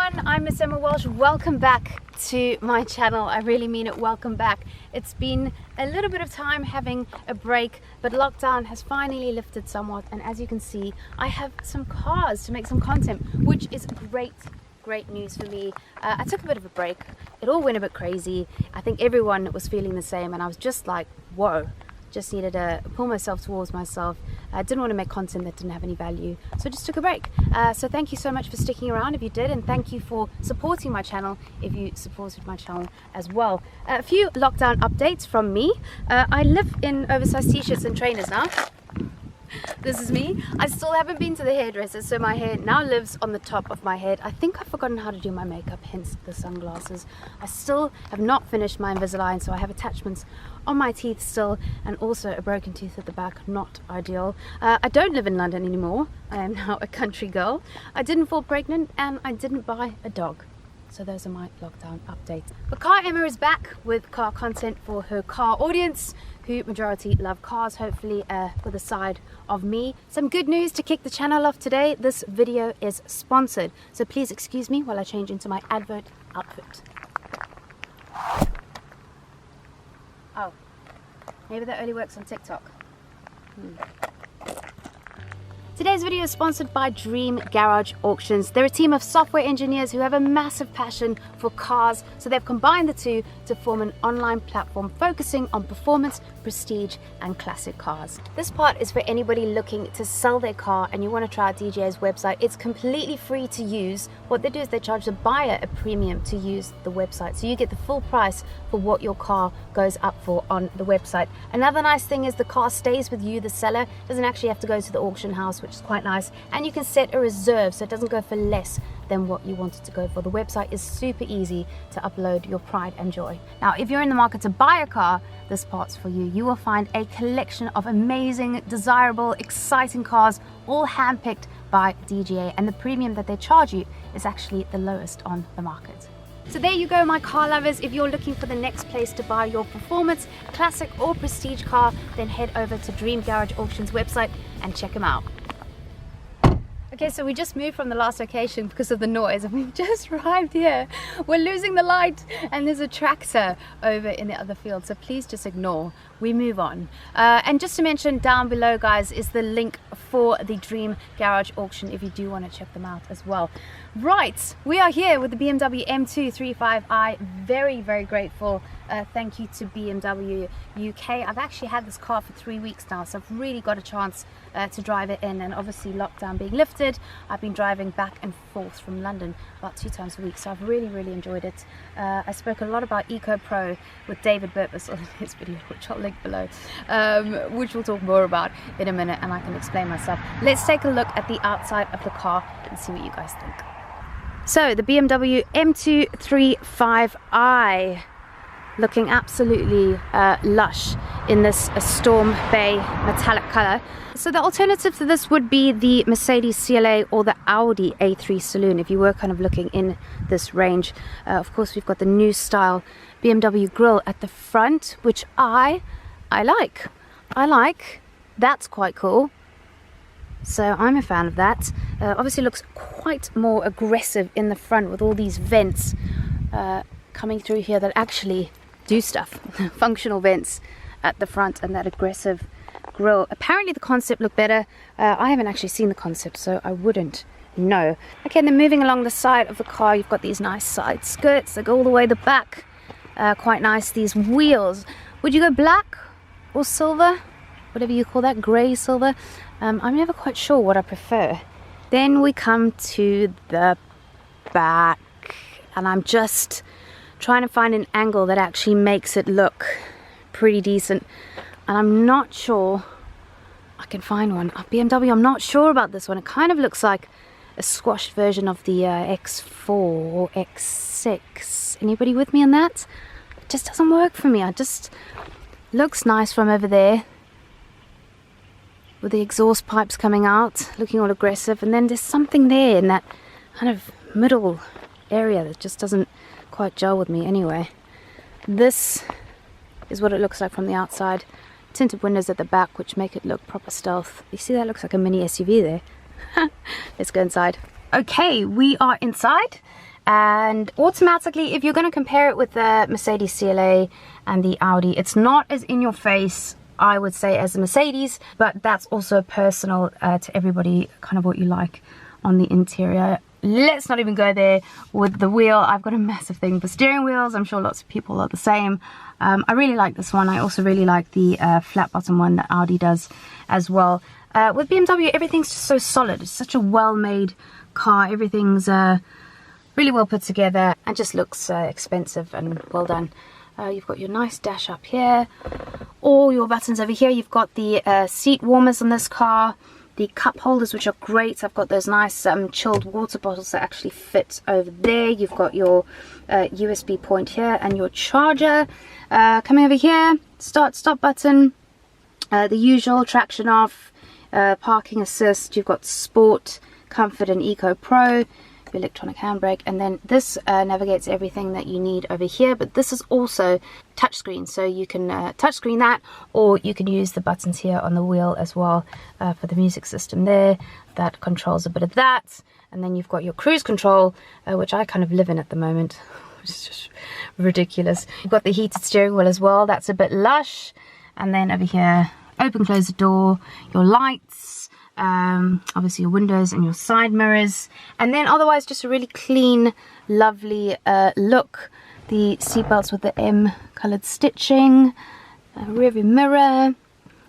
everyone, I'm Miss Emma Walsh. Welcome back to my channel. I really mean it, welcome back. It's been a little bit of time having a break, but lockdown has finally lifted somewhat, and as you can see, I have some cars to make some content, which is great news for me. I took a bit of a break. It all went a bit crazy. I think everyone was feeling the same, and I was just like, whoa. Just needed to pull myself towards myself. I didn't want to make content that didn't have any value, so I just took a break. So thank you so much for sticking around if you did, and thank you for supporting my channel if you supported my channel as well. A few lockdown updates from me. I live in oversized t-shirts and trainers now. This is me. I still haven't been to the hairdresser, so my hair now lives on the top of my head. I think I've forgotten how to do my makeup, hence the sunglasses. I still have not finished my Invisalign, so I have attachments on my teeth still, and also a broken tooth at the back. Not ideal. I don't live in London anymore. I am now a country girl. I didn't fall pregnant, and I didn't buy a dog. So those are my lockdown updates. But Car Emma is back with car content for her car audience, who majority love cars, hopefully with a side of me. Some good news to kick the channel off today. This video is sponsored, so please excuse me while I change into my advert outfit. Oh, maybe that only works on TikTok. Today's video is sponsored by Dream Garage Auctions. They're a team of software engineers who have a massive passion for cars, so they've combined the two to form an online platform focusing on performance, prestige, and classic cars. This part is for anybody looking to sell their car and you want to try out DJ's website. It's completely free to use. What they do is they charge the buyer a premium to use the website, so you get the full price for what your car goes up for on the website. Another nice thing is the car stays with you, the seller doesn't actually have to go to the auction house, which is quite nice, and you can set a reserve so it doesn't go for less than what you want it to go for. The website is super easy to upload your pride and joy. Now, if you're in the market to buy a car, this part's for you. You will find a collection of amazing, desirable, exciting cars, all handpicked by DGA, and the premium that they charge you is actually the lowest on the market. So there you go, my car lovers. If you're looking for the next place to buy your performance, classic or prestige car, then head over to Dream Garage Auctions website and check them out. Okay, so we just moved from the last location because of the noise, and we've just arrived here. We're losing the light, and there's a tractor over in the other field, so please just ignore. We move on. And just to mention, down below, guys, is the link for the Dream Garage Auction if you do want to check them out as well. Right, we are here with the BMW M235i. Very grateful. Thank you to BMW UK. I've actually had this car for 3 weeks now, so I've really got a chance to drive it in, and obviously lockdown being lifted, I've been driving back and forth from London about 2 times a week, so I've really enjoyed it. I spoke a lot about Eco Pro with David Burpus on his video, which I'll link below, which we'll talk more about in a minute, and I can explain myself. Let's take a look at the outside of the car and see what you guys think. So the BMW M235i, looking absolutely lush in this Storm Bay metallic color. So the alternative to this would be the Mercedes CLA or the Audi A3 Saloon if you were kind of looking in this range. Of course, we've got the new style BMW grille at the front, which I like. That's quite cool. So I'm a fan of that. Obviously looks quite more aggressive in the front with all these vents coming through here that actually do stuff. Functional vents at the front and that aggressive grille. Apparently the concept looked better. I haven't actually seen the concept, so I wouldn't know. Okay, and then moving along the side of the car, you've got these nice side skirts that go all the way the back. Quite nice. These wheels. Would you go black or silver? Whatever you call that, grey, silver. I'm never quite sure what I prefer. Then we come to the back, and I'm just trying to find an angle that actually makes it look pretty decent, and I'm not sure I can find one. BMW, I'm not sure about this one. It kind of looks like a squashed version of the X4 or X6. Anybody with me on that? It just doesn't work for me. It just looks nice from over there, with the exhaust pipes coming out, looking all aggressive, and then there's something there in that kind of middle area that just doesn't quite gel with me anyway. This is what it looks like from the outside. Tinted windows at the back, which make it look proper stealth. You see that looks like a mini SUV there. Let's go inside. Okay, we are inside. And automatically, if you're going to compare it with the Mercedes CLA and the Audi, it's not as in your face, I would say, as the Mercedes, but that's also personal to everybody, kind of what you like on the interior. Let's not even go there with the wheel. I've got a massive thing for steering wheels. I'm sure lots of people are the same. I really like this one. I also really like the flat bottom one that Audi does as well. With BMW, everything's just so solid. It's such a well-made car. Everything's really well put together and just looks expensive and well done. You've got your nice dash up here. All your buttons over here. You've got the seat warmers on this car. The cup holders, which are great. I've got those nice chilled water bottles that actually fit over there. You've got your USB point here and your charger. Coming over here, stop button, the usual traction off, parking assist. You've got sport, comfort and eco pro, your electronic handbrake, and then this navigates everything that you need over here. But this is also touchscreen, so you can touchscreen that, or you can use the buttons here on the wheel as well for the music system there. That controls a bit of that. And then you've got your cruise control, which I kind of live in at the moment, which is just ridiculous. You've got the heated steering wheel as well. That's a bit lush. And then over here, open, close the door, your lights, obviously your windows and your side mirrors, and then otherwise just a really clean, lovely look. The seat belts with the M colored stitching, rear view mirror,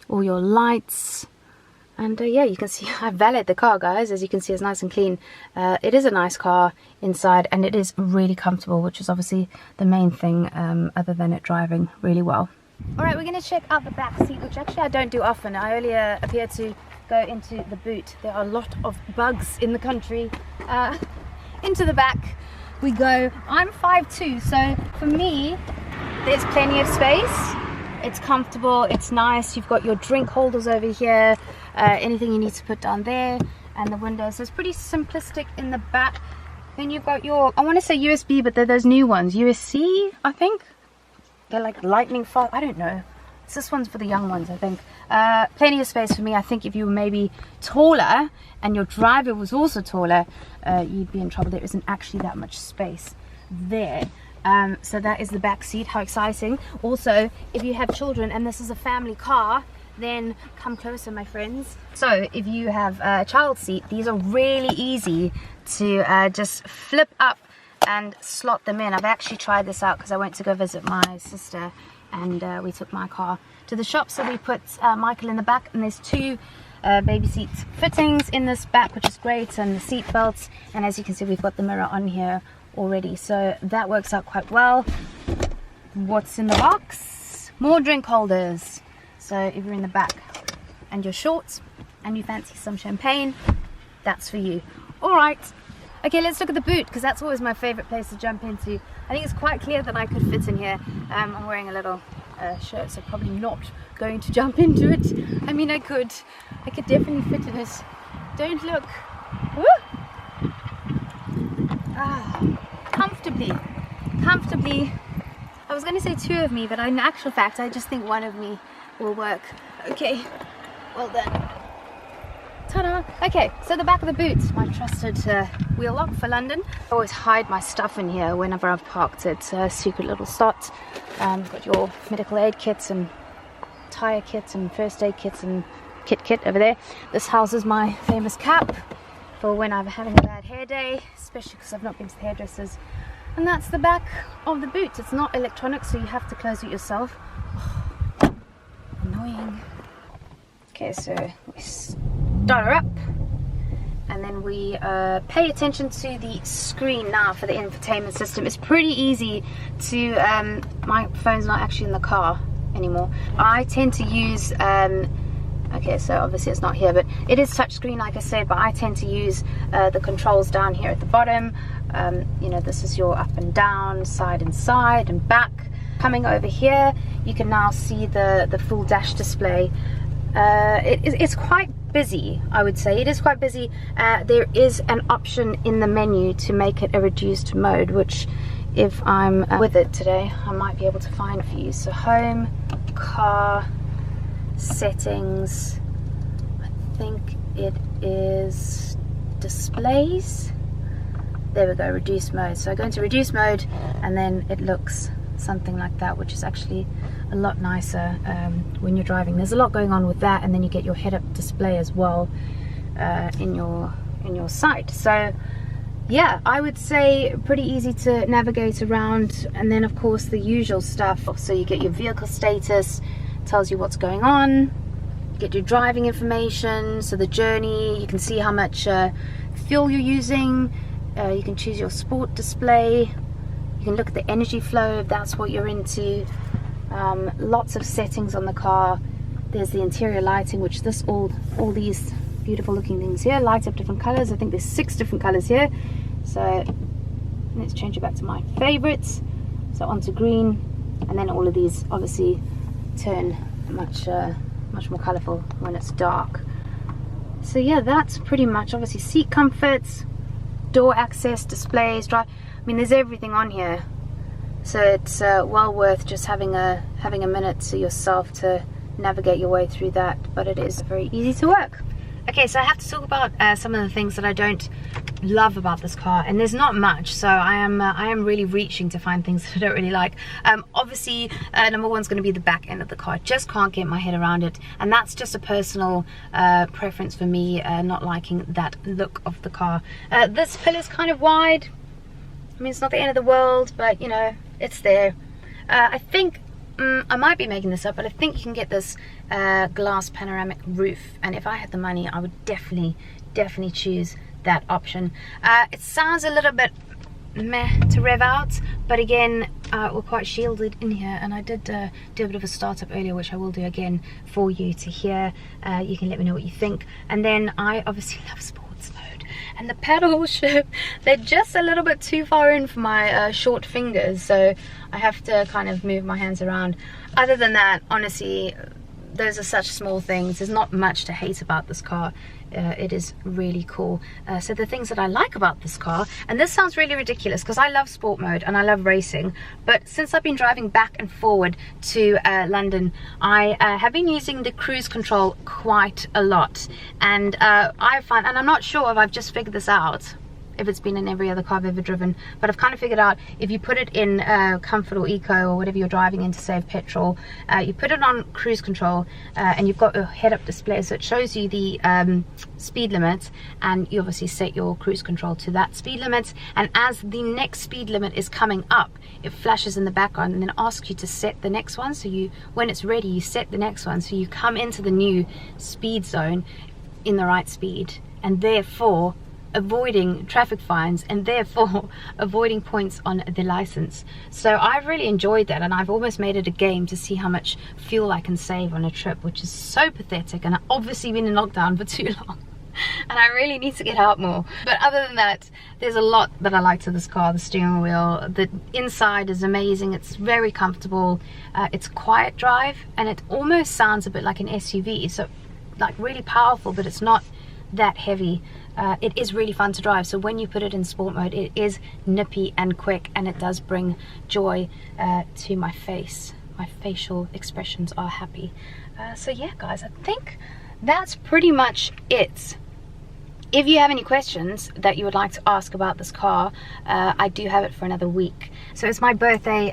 all your lights, and yeah, you can see I valeted the car, guys. As you can see, it's nice and clean. It is a nice car inside, and it is really comfortable, which is obviously the main thing, other than it driving really well. Alright, we're going to check out the back seat, which actually I don't do often. I only appear to go into the boot. There are a lot of bugs in the country. Into the back we go. I'm 5'2", so for me there's plenty of space. It's comfortable, it's nice. You've got your drink holders over here, anything you need to put down there, and the windows. So it's pretty simplistic in the back. Then you've got your, I want to say USB, but they're those new ones, USB, I think. They're like lightning fast, I don't know. This one's for the young ones, I think. Plenty of space for me. I think if you were maybe taller and your driver was also taller, you'd be in trouble. There isn't actually that much space there. So that is the back seat. How exciting. Also, if you have children and this is a family car, then come closer, my friends. So if you have a child seat, these are really easy to just flip up and slot them in. I've actually tried this out because I went to go visit my sister, and we took my car to the shop. So we put Michael in the back, and there's two baby seat fittings in this back, which is great, and the seat belts. And as you can see, we've got the mirror on here already, so that works out quite well. What's in the box? More drink holders. So if you're in the back and you're short and you fancy some champagne, that's for you. All right. Okay, let's look at the boot, because that's always my favorite place to jump into. I think it's quite clear that I could fit in here. I'm wearing a little shirt, so probably not going to jump into it. I mean, I could definitely fit in it. Don't look. Woo! Comfortably. I was going to say two of me, but in actual fact, I just think one of me will work. Okay, well done. Ta-da! Okay, so the back of the boot, my trusted wheel lock for London. I always hide my stuff in here whenever I've parked. It's a secret little slot. Got your medical aid kits and tire kits and first aid kits and kit over there. This houses my famous cap for when I'm having a bad hair day, especially because I've not been to the hairdressers. And that's the back of the boot. It's not electronic, so you have to close it yourself. Oh, annoying. Okay, so we start her up, and then we pay attention to the screen now for the infotainment system. It's pretty easy to, my phone's not actually in the car anymore. I tend to use, okay, so obviously it's not here, but it is touchscreen like I said, but I tend to use the controls down here at the bottom. You know, this is your up and down, side and side and back. Coming over here, you can now see the full dash display. It's quite busy, I would say. It is quite busy. There is an option in the menu to make it a reduced mode, which if I'm with it today, I might be able to find for you. So home, car, settings, I think it is displays. there we go, reduce mode. So I go into reduce mode and then it looks something like that, which is actually a lot nicer when you're driving. There's a lot going on with that, and then you get your head-up display as well in your sight. So yeah, I would say pretty easy to navigate around. And then of course the usual stuff, so you get your vehicle status, tells you what's going on, get your driving information, so the journey, you can see how much fuel you're using, you can choose your sport display, you can look at the energy flow if that's what you're into. Lots of settings on the car. There's the interior lighting, which all these beautiful looking things here light up different colors. I think there's 6 different colors here. So let's change it back to my favorites. So onto green, and then all of these obviously turn much more colorful when it's dark. So yeah, that's pretty much, obviously seat comforts, door access, displays, drive. I mean, there's everything on here. So it's well worth just having a minute to yourself to navigate your way through that. But it is very easy to work. Okay, so I have to talk about some of the things that I don't love about this car, and there's not much. So I am really reaching to find things that I don't really like. Obviously, number one's going to be the back end of the car. Just can't get my head around it, and that's just a personal preference for me, not liking that look of the car. This pillar's kind of wide. I mean, it's not the end of the world, but you know, it's there. I think I might be making this up, but I think you can get this glass panoramic roof, and if I had the money I would definitely choose that option. It sounds a little bit meh to rev out, but again, we're quite shielded in here, and I did do a bit of a startup earlier, which I will do again for you to hear. You can let me know what you think. And then I obviously love sports mode, and the paddle shift, they're just a little bit too far in for my short fingers, so I have to kind of move my hands around. Other than that, honestly, those are such small things. There's not much to hate about this car. It is really cool. So the things that I like about this car, and this sounds really ridiculous because I love sport mode and I love racing, but since I've been driving back and forward to London, I have been using the cruise control quite a lot, and I find, and I'm not sure if I've just figured this out, if it's been in every other car I've ever driven, but I've kind of figured out, if you put it in comfort or eco or whatever you're driving in to save petrol, you put it on cruise control, and you've got a head-up display, so it shows you the speed limit, and you obviously set your cruise control to that speed limit, and as the next speed limit is coming up, it flashes in the background and then asks you to set the next one. So you, when it's ready, you set the next one, so you come into the new speed zone in the right speed, and therefore avoiding traffic fines, and therefore avoiding points on the license. So I've really enjoyed that, and I've almost made it a game to see how much fuel I can save on a trip, which is so pathetic, and I've obviously been in lockdown for too long and I really need to get out more. But other than that, there's a lot that I like to this car. The steering wheel, the inside is amazing, it's very comfortable, it's quiet drive, and it almost sounds a bit like an SUV, so like really powerful, but it's not that heavy. It is really fun to drive, so when you put it in sport mode, it is nippy and quick, and it does bring joy to my face. My facial expressions are happy. So yeah guys, I think that's pretty much it. If you have any questions that you would like to ask about this car, I do have it for another week. So it's my birthday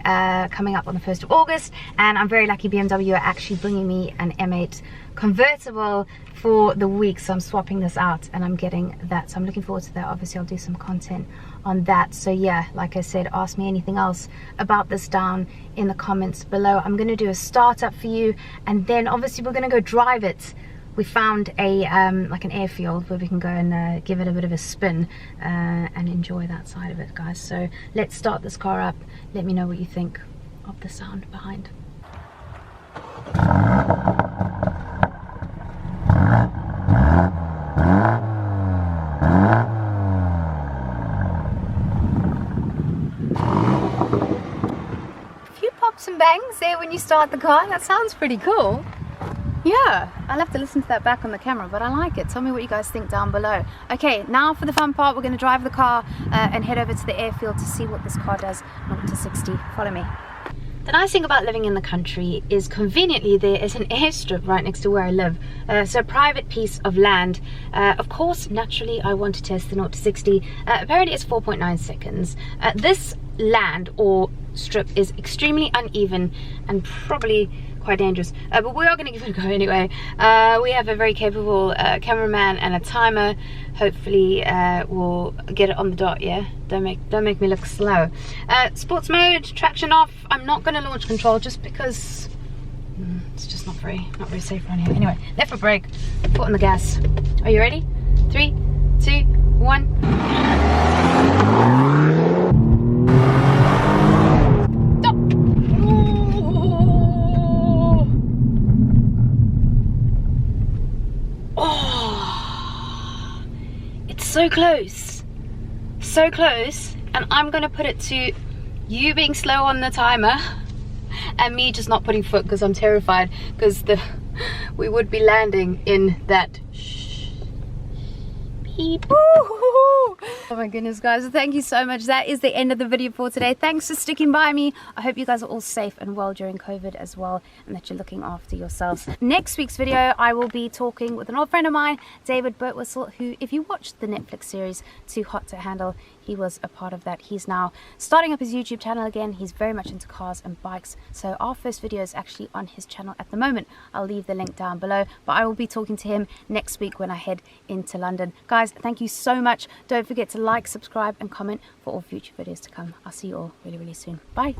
coming up on the 1st of August, and I'm very lucky BMW are actually bringing me an M8 convertible for the week, so I'm swapping this out and I'm getting that, so I'm looking forward to that. Obviously I'll do some content on that. So yeah, like I said, ask me anything else about this down in the comments below. I'm going to do a startup for you, and then obviously we're going to go drive it. We found a like an airfield where we can go and give it a bit of a spin and enjoy that side of it, guys. So let's start this car up. Let me know what you think of the sound behind. A few pops and bangs there when you start the car. That sounds pretty cool. Yeah, I'll have to listen to that back on the camera, but I like it. Tell me what you guys think down below. Okay, now for the fun part, we're going to drive the car and head over to the airfield to see what this car does 0 to 60. Follow me. The nice thing about living in the country is conveniently there is an airstrip right next to where I live. So a private piece of land. Of course, naturally, I want to test the 0 to 60. Apparently it's 4.9 seconds. This land or strip is extremely uneven and probably quite dangerous, but we are going to give it a go anyway. We have a very capable cameraman and a timer. Hopefully we'll get it on the dot. Yeah, don't make me look slow. Sports mode, traction off. I'm not going to launch control just because it's just not very safe around here. Anyway, left foot brake, foot on the gas. Are you ready? 3, 2, 1. So close, so close, and I'm gonna put it to you being slow on the timer and me just not putting foot because I'm terrified because we would be landing in that beep. Oh my goodness, guys, thank you so much. That is the end of the video for today. Thanks for sticking by me. I hope you guys are all safe and well during COVID as well, and that you're looking after yourselves. Next week's video, I will be talking with an old friend of mine, David Birtwistle, who, if you watched the Netflix series Too Hot to Handle, he was a part of that. He's now starting up his YouTube channel again. He's very much into cars and bikes, so our first video is actually on his channel at the moment. I'll leave the link down below, but I will be talking to him next week when I head into London. Guys, thank you so much. Don't forget to like, subscribe and comment for all future videos to come. I'll see you all really, really soon. Bye.